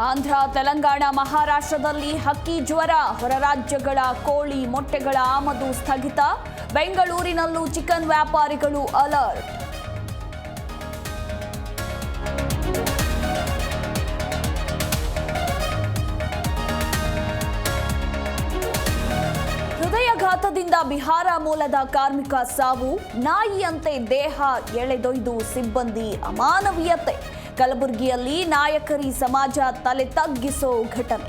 ಆಂಧ್ರ, ತೆಲಂಗಾಣ, ಮಹಾರಾಷ್ಟ್ರದಲ್ಲಿ ಹಕ್ಕಿ ಜ್ವರ. ಹೊರ ರಾಜ್ಯಗಳ ಕೋಳಿ ಮೊಟ್ಟೆಗಳ ಆಮದು ಸ್ಥಗಿತ. ಬೆಂಗಳೂರಿನಲ್ಲೂ ಚಿಕನ್ ವ್ಯಾಪಾರಿಗಳು ಅಲರ್ಟ್. ಹೃದಯಾಘಾತದಿಂದ ಬಿಹಾರ ಮೂಲದ ಕಾರ್ಮಿಕ ಸಾವು. ನಾಯಿಯಂತೆ ದೇಹ ಎಳೆದೊಯ್ದು ಸಿಬ್ಬಂದಿ ಅಮಾನವೀಯತೆ. ಕಲಬುರಗಿಯಲ್ಲಿ ನಾಯಕರಿ ಸಮಾಜ ತಲೆ ತಗ್ಗಿಸೋ ಘಟನೆ.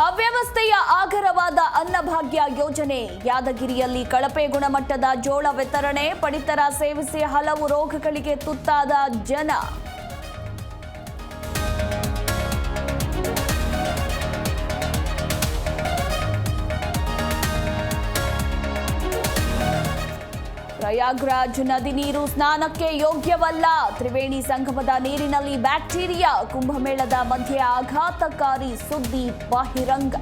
ಅವ್ಯವಸ್ಥೆಯ ಆಗರವಾದ ಅನ್ನಭಾಗ್ಯ ಯೋಜನೆ. ಯಾದಗಿರಿಯಲ್ಲಿ ಕಳಪೆ ಗುಣಮಟ್ಟದ ಜೋಳ ವಿತರಣೆ. ಪಡಿತರ ಸೇವಿಸಿ ಹಲವು ರೋಗಗಳಿಗೆ ತುತ್ತಾದ ಜನ. ಪ್ರಯಾಗ್ರಾಜ್ ನದಿ ನೀರು ಸ್ನಾನಕ್ಕೆ ಯೋಗ್ಯವಲ್ಲ. ತ್ರಿವೇಣಿ ಸಂಗಮದ ನೀರಿನಲ್ಲಿ ಬ್ಯಾಕ್ಟೀರಿಯಾ. ಕುಂಭಮೇಳದ ಮಧ್ಯೆ ಆಘಾತಕಾರಿ ಸುದ್ದಿ ಬಹಿರಂಗ.